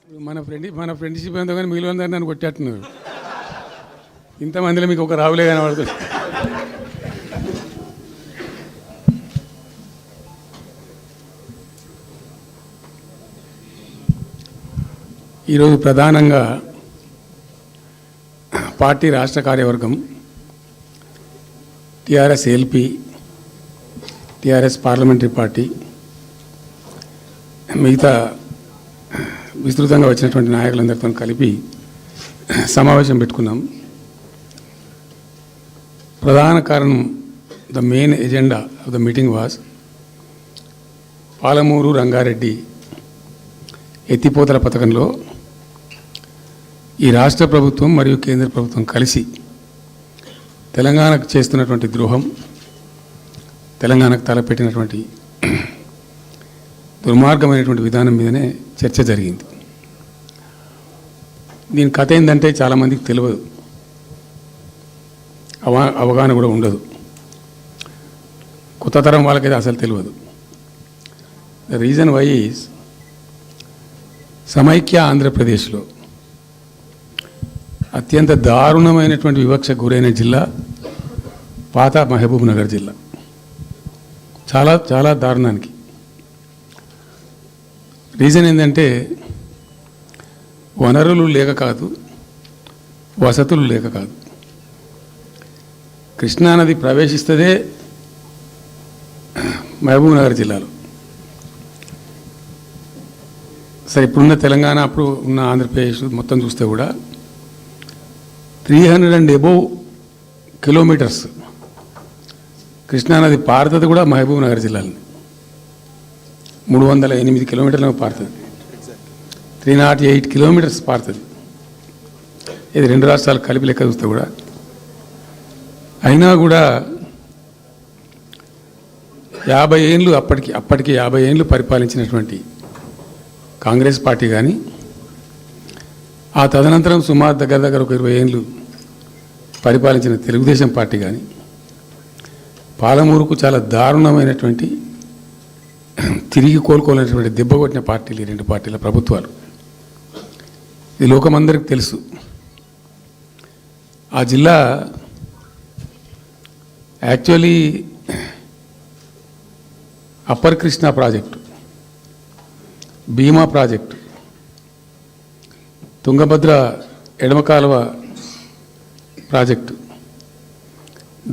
మన ఫ్రెండ్షిప్ ఎంతో కానీ మిగిలిన అందరూ నన్ను కొట్టేట్టున్నారు. ఇంతమందిలో మీకు ఒక రావులే కనబడుతుంది. ఈరోజు ప్రధానంగా పార్టీ రాష్ట్ర కార్యవర్గం, TRS LP, TRS parliamentary party, మిగతా విస్తృతంగా వచ్చినటువంటి నాయకులందరితో కలిపి సమావేశం పెట్టుకున్నాం. ప్రధాన కారణం, the main agenda of the meeting was Palamuru Rangareddy ఎత్తిపోతల పథకంలో ఈ రాష్ట్ర ప్రభుత్వం మరియు కేంద్ర ప్రభుత్వం కలిసి తెలంగాణకు చేస్తున్నటువంటి ద్రోహం, తెలంగాణకు తలపెట్టినటువంటి దుర్మార్గమైనటువంటి విధానం మీదనే చర్చ జరిగింది. దీని కథ ఏంటంటే చాలామందికి తెలియదు, అవగాహన కూడా ఉండదు. కొత్త తరం వాళ్ళకైతే అసలు తెలియదు. ద రీజన్ వై ఈజ్ సమైక్య ఆంధ్రప్రదేశ్లో అత్యంత దారుణమైనటువంటి వివక్షకు గురైన జిల్లా పాత మహబూబ్ నగర్ జిల్లా. చాలా చాలా దారుణానికి. రీజన్ ఏంటంటే వనరులు లేక కాదు, వసతులు లేక కాదు. కృష్ణానది ప్రవేశిస్తుందే మహబూబ్ నగర్ జిల్లాలో. సరే, ఇప్పుడున్న తెలంగాణ, అప్పుడు ఉన్న ఆంధ్రప్రదేశ్ మొత్తం చూస్తే కూడా 300 కిలోమీటర్స్ కృష్ణానది పారుతుంది కూడా మహబూబ్ నగర్ జిల్లాలో. 308 కిలోమీటర్లు పారుతుంది. 308 కిలోమీటర్స్ పారుతుంది. ఇది రెండు రాష్ట్రాలు కలిపి లెక్క చూస్తే కూడా. అయినా కూడా 50 ఏళ్ళు అప్పటికి 50 ఏళ్ళు పరిపాలించినటువంటి కాంగ్రెస్ పార్టీ కానీ, ఆ తదనంతరం సుమారు దగ్గర ఒక 20 ఏళ్ళు పరిపాలించిన తెలుగుదేశం పార్టీ కానీ, పాలమూరుకు చాలా దారుణమైనటువంటి తిరిగి కోలుకోలేనటువంటి దెబ్బ కొట్టిన పార్టీలు ఈ రెండు పార్టీల ప్రభుత్వాలు. ఇది లోకమందరికి తెలుసు. ఆ జిల్లా యాక్చువల్లీ అప్పర్ కృష్ణా ప్రాజెక్టు, భీమా ప్రాజెక్టు, తుంగభద్ర ఎడమ కాలువ ప్రాజెక్టు,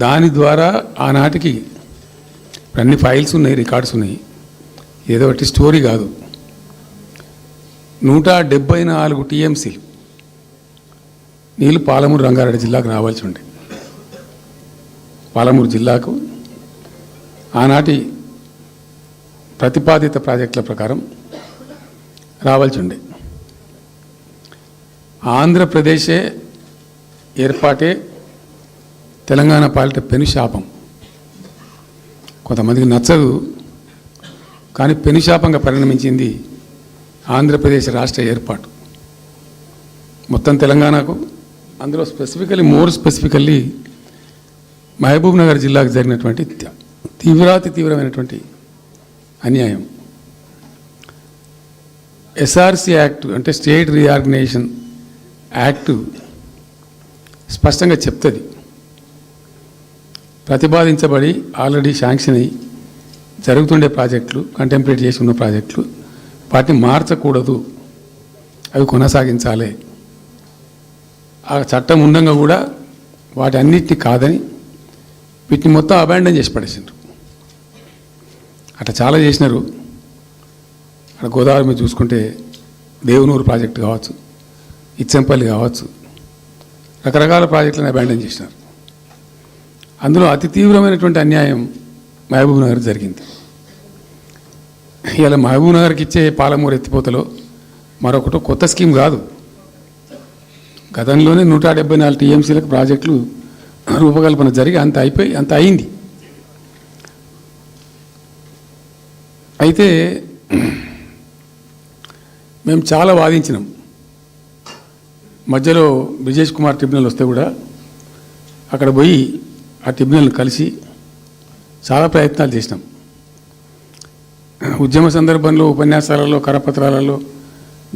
దాని ద్వారా ఆనాటికి అన్ని ఫైల్స్ ఉన్నాయి, రికార్డ్స్ ఉన్నాయి. ఏదో ఒకటి స్టోరీ కాదు. 174 టీఎంసీలు నీళ్ళు పాలమూరు రంగారెడ్డి జిల్లాకు రావాల్సి ఉండే. పాలమూరు జిల్లాకు ఆనాటి ప్రతిపాదిత ప్రాజెక్టుల ప్రకారం రావాల్సి ఉండే. ఆంధ్రప్రదేశే ఏర్పాటే తెలంగాణ పాలిట పెనుశాపం. కొంతమందికి నచ్చదు, కానీ పెనుశాపంగా పరిణమించింది ఆంధ్రప్రదేశ్ రాష్ట్ర ఏర్పాటు. మొత్తం తెలంగాణకు, అందులో మోర్ స్పెసిఫికల్లీ మహబూబ్ నగర్ జిల్లాకు జరిగినటువంటి తీవ్రమైనటువంటి అన్యాయం. ఎస్ఆర్సి యాక్ట్ అంటే స్టేట్ రీఆర్గనైజేషన్ యాక్టు స్పష్టంగా చెప్తుంది, ప్రతిపాదించబడి ఆల్రెడీ శాంక్షన్ అయ్యి జరుగుతుండే ప్రాజెక్టులు, కంటెంప్లేట్ చేసి ఉన్న ప్రాజెక్టులు, వాటిని మార్చకూడదు, అవి కొనసాగించాలి. ఆ చట్టం ఉండగా కూడా వాటి అన్నిటినీ కాదని వీటిని మొత్తం అబాండన్ చేసి పడేసినారు. అట్లా చాలా చేసినారు. అక్కడ గోదావరి మీద చూసుకుంటే దేవునూరు ప్రాజెక్టు కావచ్చు, ఇచ్చంపల్లి కావచ్చు, రకరకాల ప్రాజెక్టులను అబాండన్ చేసినారు. అందులో అతి తీవ్రమైనటువంటి అన్యాయం మహబూబ్ నగర్ జరిగింది. ఇలా మహబూబ్ నగర్కి ఇచ్చే పాలమూరు ఎత్తిపోతలో మరొకటి కొత్త స్కీమ్ కాదు. గతంలోనే 174 టీఎంసీలకు ప్రాజెక్టులు రూపకల్పన జరిగి అంత అయింది. అయితే మేము చాలా వాదించినాం. మధ్యలో బ్రిజేష్ కుమార్ ట్రిబ్యునల్ వస్తే కూడా అక్కడ పోయి ఆ ట్రిబ్యునల్ని కలిసి చాలా ప్రయత్నాలు చేసినాం. ఉద్యమ సందర్భంలో, ఉపన్యాసాలలో, కరపత్రాలలో